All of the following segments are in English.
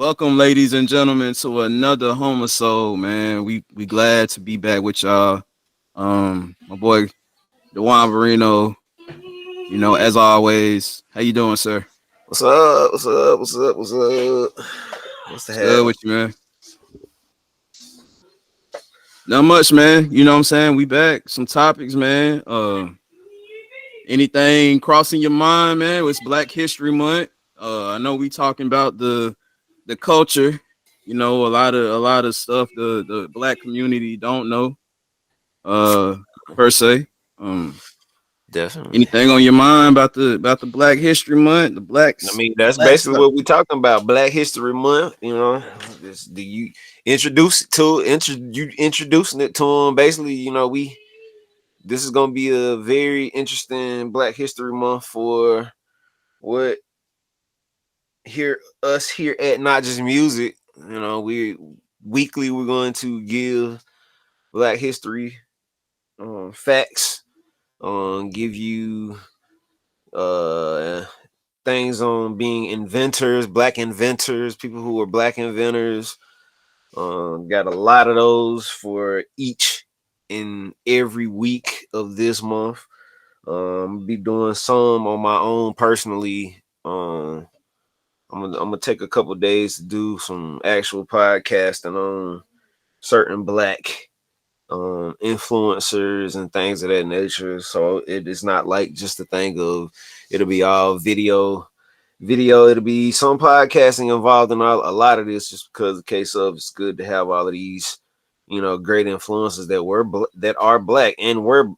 Welcome, ladies and gentlemen, to another Homeisode, man. We glad to be back with y'all. My boy Duan, as always. How you doing, sir? What's up? What's up? What's up? What's up? What's the It's good hell? with you, man. Not much, man. You know what I'm saying? We back. Some topics, man. Anything crossing your mind, man? It's Black History Month. I know we talking about the culture. A lot of stuff the black community don't know. Uh, per se. Um, Definitely. Anything on your mind about the Black History Month, the I blacks, mean, that's black basically stuff? what we talking about. Black History Month. Do you introduce it to you introducing it to them? Basically, we this is gonna be a very interesting Black History Month for what here at Not Just Music. We weekly we're going to give Black history facts, give you uh things on being inventors, black inventors, people who were black inventors. Got a lot of those for each in every week of this month. Be doing some on my own personally. I'm gonna take a couple days to do some actual podcasting on certain black influencers and things of that nature. So it is not like just a thing of it'll be all video. It'll be some podcasting involved in a lot of this, just because the case of it's good to have all of these, great influences that are black and were,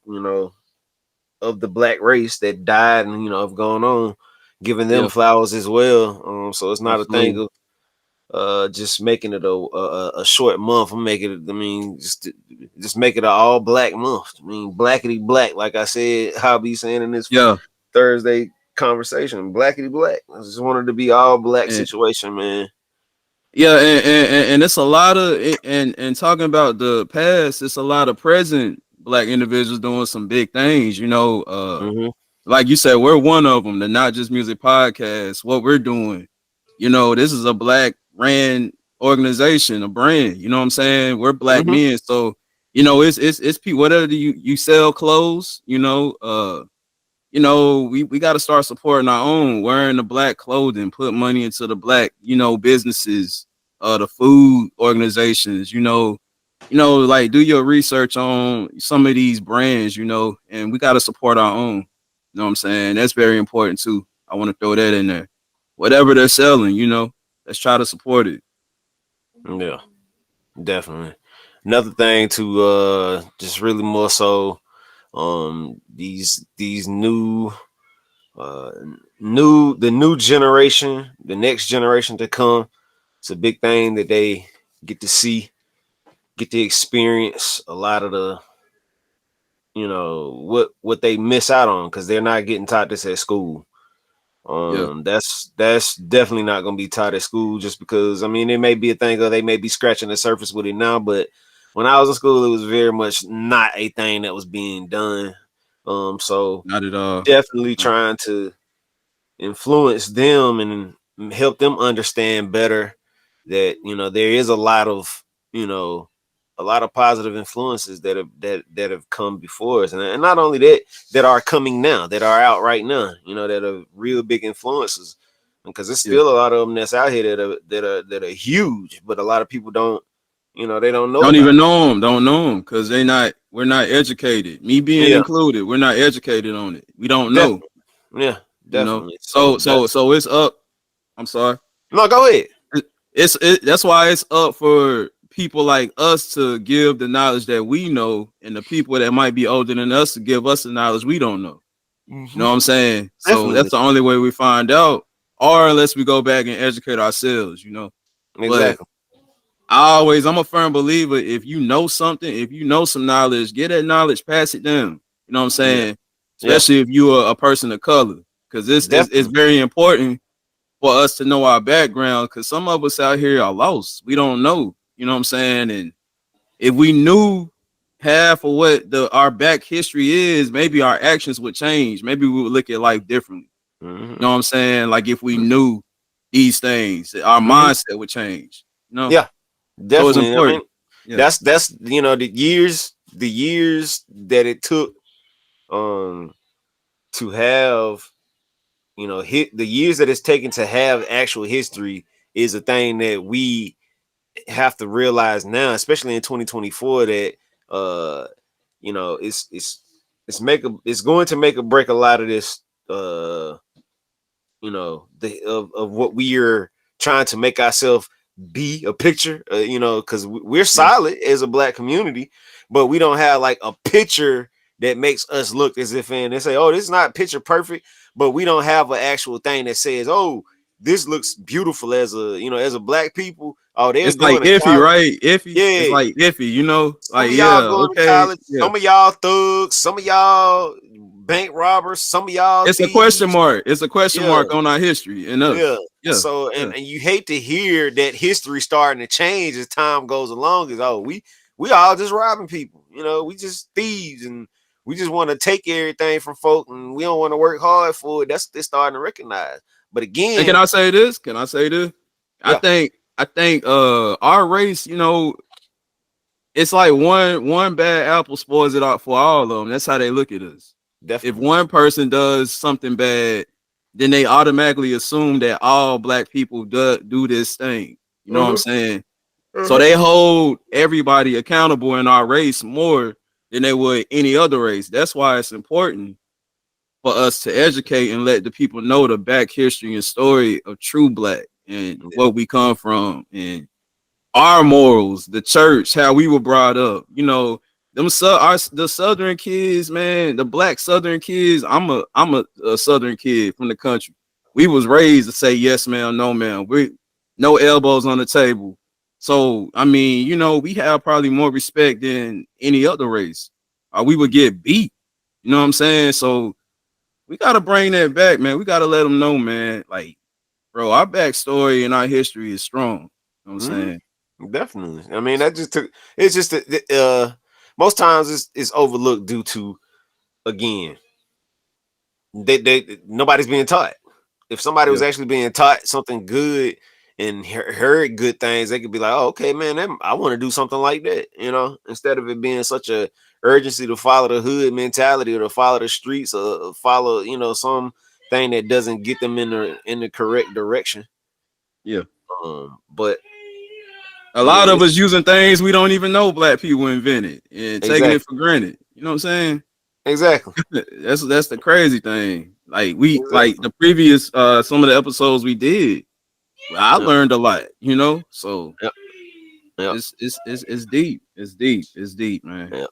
of the black race that died and have gone on, giving them Yeah, flowers as well. So it's not a thing absolutely. of just making it a short month. I'm making it. I mean, just make it an all black month. I mean, blackety black, like I said, I'll be saying in this Yeah, Thursday conversation, blackety black. I just wanted to be all black and situation, man. yeah, and it's a lot of and talking about the past. It's a lot of present black individuals doing some big things. Mm-hmm. Like you said, we're one of them. The Not Just Music podcast. What we're doing, this is a black ran organization, a brand. You know what I'm saying? We're black Mm-hmm. men, so it's people. Whatever you sell clothes, we got to start supporting our own, wearing the black clothing, put money into the black, businesses, the food organizations, like do your research on some of these brands, and we got to support our own. You know what I'm saying? That's very important too. I want to throw that in there. Whatever they're selling, let's try to support it. Yeah, definitely. Another thing to just really more so these uh the new generation, the next generation to come. It's a big thing that they get to see, get to experience a lot of the what they miss out on because they're not getting taught this at school. Yeah. That's definitely not going to be taught at school, just because I mean it may be a thing, or they may be scratching the surface with it now, but when I was in school it was very much not a thing that was being done. So Not at all. definitely trying to influence them and help them understand better that there is you know a lot of positive influences that have come before us, and not only that are coming now, that are out right now, that are real big influences, because there's Yeah. still a lot of them that's out here that are huge, but a lot of people don't, they don't know Don't about even know them. Don't know them because we're not educated. Me it. being Yeah, included, we're not educated on it. We don't know. definitely. Yeah, definitely. So So it's up. I'm sorry. no, go ahead. That's why it's up for people like us to give the knowledge that we know, and the people that might be older than us to give us the knowledge we don't know. You know Hmm. what I'm saying? So that's Definitely. the only way we find out, or unless we go back and educate ourselves. But Exactly. I'm a firm believer. If you know something, if you know some knowledge, get that knowledge, pass it down. You know what I'm Yeah. saying? Yeah. Especially if you are a person of color, because it's Definitely. very important for us to know our background. Because some of us out here are lost. We don't know. You know what I'm saying? And if we knew half of what our back history is, maybe our actions would change. Maybe we would look at life differently. You know Hmm. what I'm saying? Like if we knew. these things, our Mm-hmm. mindset would change. You know, Yeah, so it's definitely. I mean, important. Yeah, that's the years that it took to have hit the years that it's taken to have actual history is a thing that we have to realize now, especially in 2024, that uh it's going to make or break a lot of this uh of what we are trying to make ourselves be a picture, because we're yeah. solid as a black community, but we don't have like a picture that makes us look as if, and they say, oh, this is not picture perfect, but we don't have an actual thing that says, oh, this looks beautiful as as a black people. Oh, they're It's like going to iffy, college. right? Iffy. It's Yeah, like iffy. You know, some like of y'all yeah, going to okay, college, yeah. some of y'all thugs, some of y'all bank robbers, some of y'all It's a question thieves. mark. It's a question Yeah. mark on our history and Yeah. us. Yeah, So yeah. and you hate to hear that history starting to change as time goes along. Is oh, we all just robbing people. We just thieves, and we just want to take everything from folk, and we don't want to work hard for it. That's what they're starting to recognize. But And can again, I say this? Can I say this? I yeah, think I think our race, it's like one bad apple spoils it out for all of them. That's how they look at us. If definitely. one person does something bad, then they automatically assume that all black people do this thing. You know what I'm Uh-huh. saying? So Uh-huh. they hold everybody accountable in our race more than they would any other race. That's why it's important for us to educate and let the people know the back history and story of true black and Yeah. what we come from and our morals, the church, how we were brought up. The southern kids, man, the black southern kids. I'm a southern kid from the country. We was raised to say yes, ma'am, no, ma'am. We no elbows on the table. So I mean, we have probably more respect than any other race. We would get beat. You know what I'm saying? So we gotta bring that back, man. We gotta let them know, man. Like, bro, our backstory and our history is strong. You know what I'm Mhm. saying? Definitely. I mean, that just took. It's just that most times it's overlooked due to, again, they nobody's being taught. If somebody Yeah. was actually being taught something good and heard good things, they could be like, "Oh, okay, man, I want to do something like that." Instead of it being such a urgency to follow the hood mentality or to follow the streets or follow, some thing that doesn't get them in the correct direction. Yeah. But A yeah, lot of it's us using things we don't even know black people invented and taking it exactly, for granted. You know what I'm saying? exactly, That's the crazy thing. Like we like exactly. the previous some of the episodes we did, I Yep, learned a lot. So yep, yep, it's deep. It's deep. It's deep, man. yep,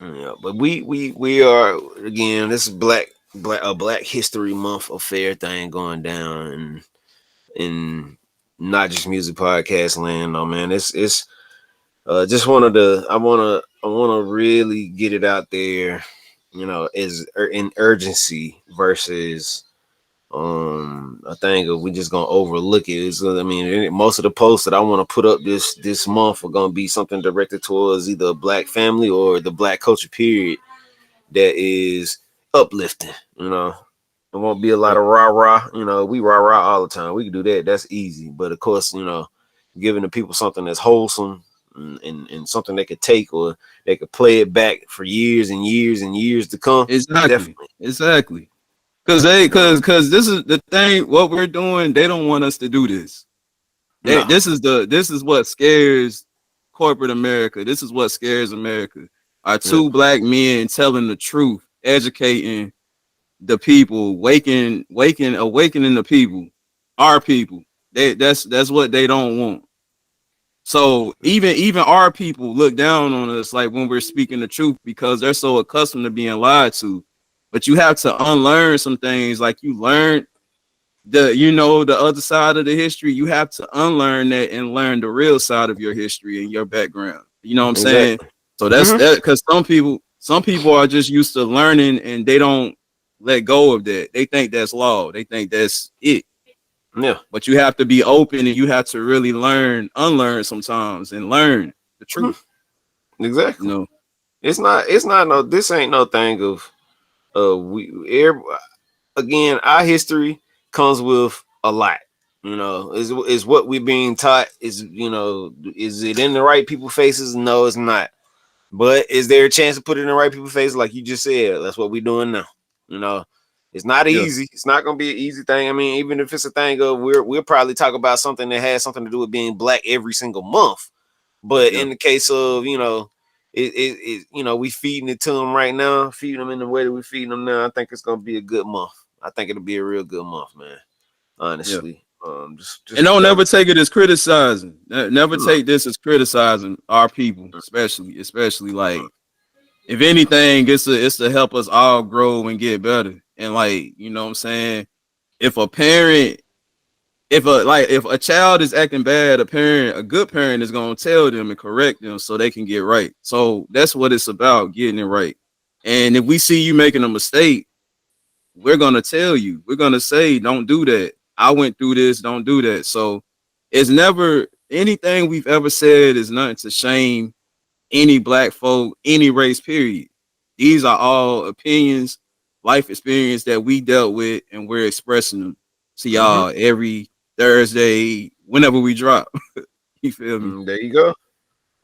yeah. But we are, again. This is Black History Month affair thing going down, and in not just music podcast land. No, man, it's just wanted to I wanna really get it out there, as in urgency versus a thing of we just gonna overlook it. I mean, most of the posts that I want to put up this month are gonna be something directed towards either a black family or the black culture period that is uplifting. It won't be a lot Yeah. of rah rah. We rah rah all the time. We can do that. That's easy. But of course, giving the people something that's wholesome and something they could take, or they could play it back for years and years and years to come. Exactly. Definitely. Exactly. Cause this is the thing. What we're doing, they don't want us to do this. No. This is what scares corporate America. This is what scares America. Are Yeah. two black men telling the truth, educating the people, awakening the people, our people. That's what they don't want. So even our people look down on us like when we're speaking the truth because they're so accustomed to being lied to. But you have to unlearn some things like you learned the other side of the history. You have to unlearn that and learn the real side of your history and your background. You know what I'm saying? Exactly. So that's Hmm. that because some people are just used to learning and they don't let go of that. They think that's law. They think that's it. Yeah. But you have to be open and you have to really unlearn sometimes and learn the Mhm. truth. You Exactly. know, It's not no. This ain't no thing of we. Again, our history comes with a lot. You know, is what we're being taught. Is, you know, is it in the right people's faces? No, it's not. But is there a chance to put it in the right people's faces? Like you just said, that's what we're doing now. You know, it's not Yeah, easy. It's not gonna be an easy thing. I mean, even if it's a thing of we'll probably talk about something that has something to do with being black every single month. But yeah, in the case of, you know, you know, we feeding it to them right now, feeding them in the way that we're feeding them now. I think it's gonna be a good month. I think it'll be a real good month, man. yeah. Honestly, And just don't gotta. never take it as criticizing. Never No. take this as criticizing our people, especially like if anything, it's to help us all grow and get better. And like, you know what I'm saying? If a parent, if a child is acting bad, a good parent is gonna tell them and correct them so they can get right. So that's what it's about, getting it right. And if we see you making a mistake, we're gonna tell you. We're gonna say, don't do that. I went through this, don't do that. So it's never anything we've ever said is nothing to shame any black folk, any race, period. These are all opinions, life experience that we dealt with, and we're expressing them to Mm-hmm. y'all every Thursday, whenever we drop. You feel me? There you go.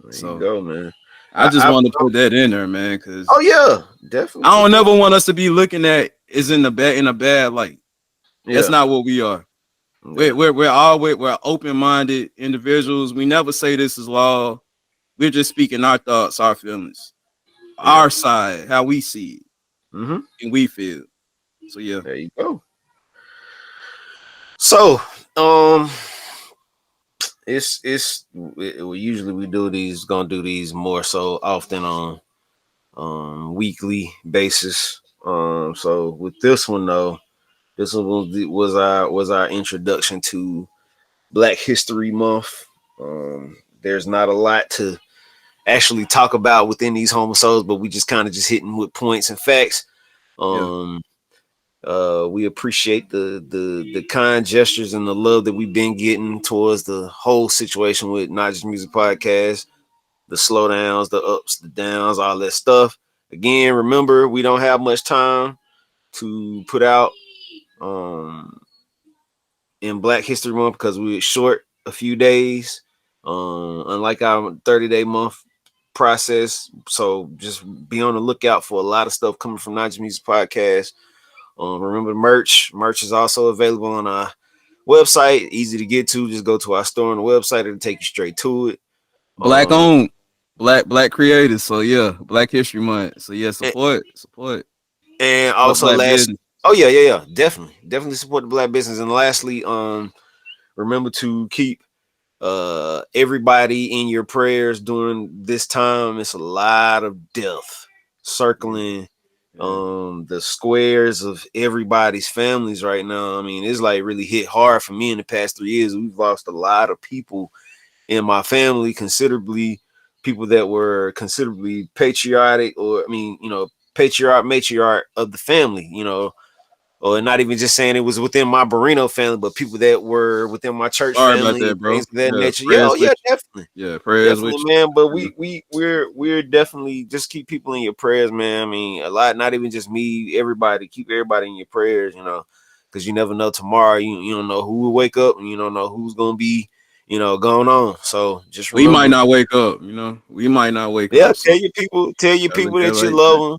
There you So go, man. I just I want to put that in there, man, because oh yeah, definitely I don't support. never want us to be looking at is in a bad light. That's Yeah, not what we are. yeah, We're open minded individuals. We never say this is law. We're just speaking our thoughts, our feelings, yeah. our side, how we see it Mm-hmm. and we feel. So yeah, There you go. So, um, usually we do these, gonna do these more so often on weekly basis. So with this one though, this one was our introduction to Black History Month. There's not a lot to actually talk about within these homisodes, but we just kind of just hitting with points and facts. yeah. Um, we appreciate the kind gestures and the love that we've been getting towards the whole situation with Not Just Music Podcast, the slowdowns, the ups, the downs, all that stuff. Again, remember, we don't have much time to put out in Black History Month because we were short a few days. Unlike our 30-day month process. So just be on the lookout for a lot of stuff coming from Not Just Music Podcast. Remember, merch. Merch is also available on our website. Easy to get to. Just go to our store on the website. It'll take you straight to it. Black Um, owned, black creators. So yeah, Black History Month. So yeah, and, and support also black last. business. Oh yeah. Definitely support the black business. And lastly, remember to keep everybody in your prayers during this time. It's a lot of death circling Yeah. the squares of everybody's families right now. I mean, it's like really hit hard for me in the past 3 years. We've lost a lot of people in my family, considerably people that were considerably patriotic, or I mean, you know, matriarch of the family, you know, or not even just saying it was within my Barino family, but people that were within my church Sorry about family, that, bro. things of that Yeah, nature. Yeah, oh prayers with yeah, definitely. you. Yeah, prayers with Definitely, man. But you. we're definitely just keep people in your prayers, man. I mean, a lot, not even just me, everybody, keep everybody in your prayers, you know, because you never know tomorrow. You don't know who will wake up, and you don't know who's gonna be, you know, going on. So just We might remember, not wake up, you know. We might not wake yeah, up. So tell your gotta look people at it that you like love that. them.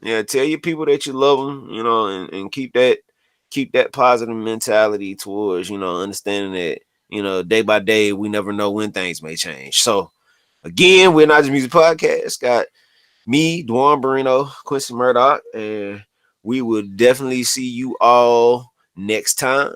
Yeah, tell your people that you love them, you know, and keep that positive mentality towards, you know, understanding that, you know, day by day we never know when things may change. So again, we're Not Just Music Podcast. Got me, Duan Barino, Quincy Murdoch, and we will definitely see you all next time.